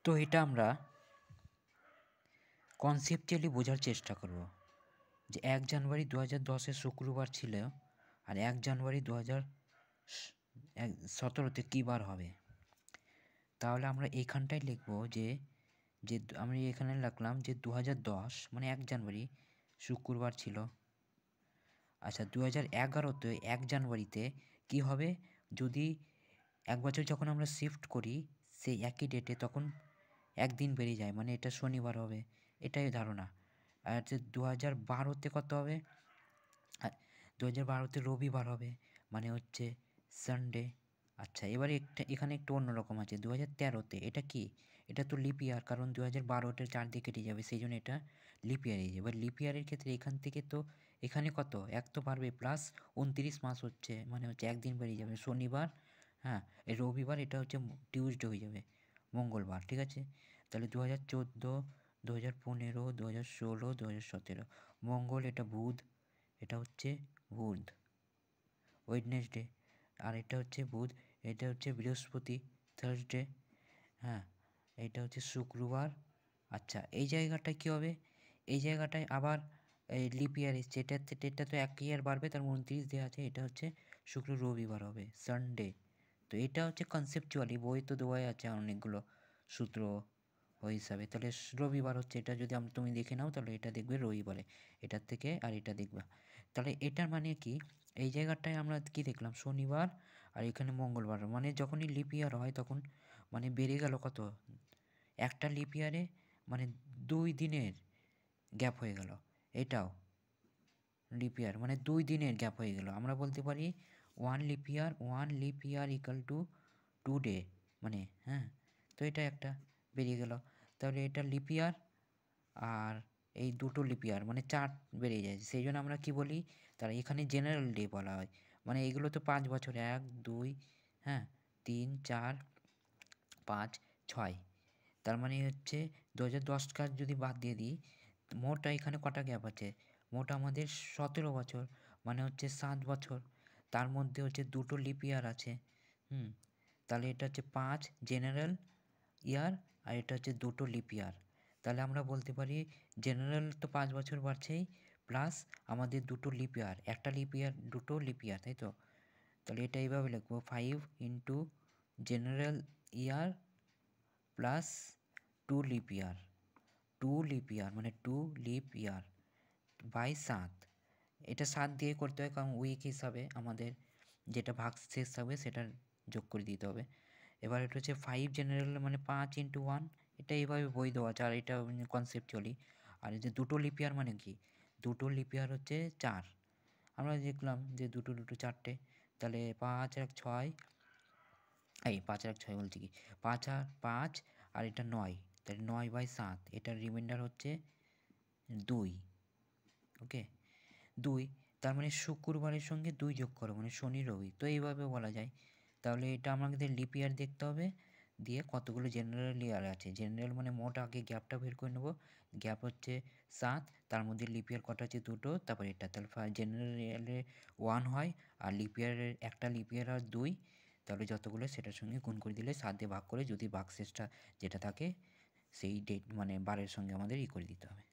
তো এটা আমরা কনসেপচুয়ালি বোঝার চেষ্টা করব যে 1 জানুয়ারি 2010 শুক্রবার ছিল আর 1 জানুয়ারি 2017 কী বার হবে। তাহলে আমরা এইখানটায় লিখব যে যে আমি এখানে লিখলাম যে 2010 মানে 1 জানুয়ারি শুক্রবার ছিল। আচ্ছা 2011-তে 1 জানুয়ারিতে কী হবে, যদি এক বছর যখন আমরা শিফট করি সেই একই ডেটে তখন একদিন বেরিয়ে যায়, মানে এটা শনিবার হবে, এটাই ধারণা। আর যে 2012-তে কত হবে, 2012-তে রবিবার হবে, মানে হচ্ছে সানডে। আচ্ছা এবারে এখানে একটু অন্যরকম আছে 2013-তে, এটা কি, এটা তো লিপ ইয়ার, কারণ 2012-টার 4 দিয়ে কেটে যাবে, সেই জন্য এটা লিপ ইয়ার হয়ে যাবে। এবার লিপ ইয়ারের ক্ষেত্রে এখান থেকে তো এখানে কত এক তো পারবে, প্লাস 29 মাস হচ্ছে, মানে হচ্ছে একদিন বেরিয়ে যাবে শনিবার, হ্যাঁ এই রবিবার, এটা হচ্ছে টিউসডে হয়ে যাবে, মঙ্গলবার, ঠিক আছে। তাহলে 2014, 2015, 2016, 2017 মঙ্গল, এটা বুধ, এটা হচ্ছে বুধ ওয়েডনেসডে, আর এটা হচ্ছে বুধ, এটা হচ্ছে বৃহস্পতি থার্সডে, হ্যাঁ এটা হচ্ছে শুক্রবার। আচ্ছা এই জায়গাটায় কী হবে, এই জায়গাটায় আবার এই লিপ ইয়ার এসছে, এটা তো এক ইয়ার বাড়বে, তার 29 দেওয়া আছে, এটা হচ্ছে শুক্র রবিবার হবে সানডে। তো এটা হচ্ছে কনসেপচুয়ালি, বই তো দেওয়াই আছে অনেকগুলো সূত্র ওই হিসাবে। তাহলে রবিবার হচ্ছে, এটা যদি তুমি দেখে নাও তাহলে এটা দেখবে রবিবারে, এটার থেকে আর এটা দেখবে। তাহলে এটার মানে কি, এই জায়গাটায় আমরা কি দেখলাম শনিবার, আর এখানে মঙ্গলবার, মানে যখনই লিপ ইয়ার হয় তখন মানে বেড়ে গেল কত, একটা লিপ ইয়ারে মানে 2 দিনের গ্যাপ হয়ে গেল, এটাও লিপ ইয়ার মানে 2 দিনের গ্যাপ হয়ে গেল। আমরা বলতে পারি one lip year equal to 2 day, মানে হ্যাঁ, তো এটা একটা বেরিয়ে গেল। তাহলে এটা লিপ ইয়ার আর এই দুটো লিপ ইয়ার মানে 4 বেরিয়ে যায়, সেই জন্য আমরা কি বলি, তার এখানে জেনারেল ডে বলা হয়। মানে এগুলো তো 5 বছর, 1 2 হ্যাঁ 3 4 5 6, তার মানে হচ্ছে 2010 কাজ যদি বাদ দিয়ে দিই, মোট এখানে কটা গ্যাপ আছে, মোট আমাদের 17 বছর, মানে হচ্ছে 7 বছর, তার মধ্যে হচ্ছে দুটো লিপ ইয়ার আছে। তাহলে এটা হচ্ছে 5 জেনারেল ইয়ার, আর এটা হচ্ছে দুটো লিপ ইয়ার। তাহলে আমরা বলতে পারি জেনারেল তো 5 বছর বাড়ছেই, প্লাস আমাদের দুটো লিপ ইয়ার, একটা লিপ ইয়ার দুটো লিপ ইয়ার, তাই তো। তাহলে এটা এইভাবে লিখবো 5 ইন্টু জেনারেল ইয়ার প্লাস 2 লিপ ইয়ার, 2 লিপ ইয়ার মানে 2 লিপ ইয়ার বাই 7। এটা 7 দিয়ে করতে হয়, কারণ উইক হিসাবে আমাদের যেটা ভাগ শেষ থাকবে সেটা যোগ করে দিতে হবে। এবার এটা হচ্ছে 5 জেনারেল মানে 5 ইন্টু 1, এটা এইভাবে বই দেওয়া আছে, আর এটা কনসেপচুয়ালি। আর এই যে দুটো লিপ ইয়ার মানে কি, দুটো লিপ ইয়ার হচ্ছে 4, আমরা দেখলাম যে দুটো দুটো 4টে, তাহলে 5 আর 6, এই 5 আর 6 বলছি কি, 5 আর 5 আর এটা 9, তাহলে 9 বাই 7, এটার রিমাইন্ডার হচ্ছে 2, ওকে 2। তার মানে শুক্রবারের সঙ্গে 2 যোগ করো মানে শনি রবি, তো এইভাবে বলা যায়। তাহলে এটা আমাদের লিপ ইয়ার দেখতে হবে, দিয়ে কতগুলো জেনারেল ইয়ার আছে, জেনারেল মানে মোট আগে গ্যাপটা বের করে নেবো, গ্যাপ হচ্ছে 7, তার মধ্যে লিপ ইয়ার কটা আছে দুটো, তারপর এটা, তাহলে জেনারেলে 1 হয়, আর লিপ ইয়ারের একটা লিপ ইয়ার আর 2, তাহলে যতগুলো সেটার সঙ্গে গুণ করে দিলে 7 দিয়ে ভাগ করে যদি ভাগশেষটা যেটা থাকে সেই ডেট মানে বারের সঙ্গে আমাদের করে দিতে হবে।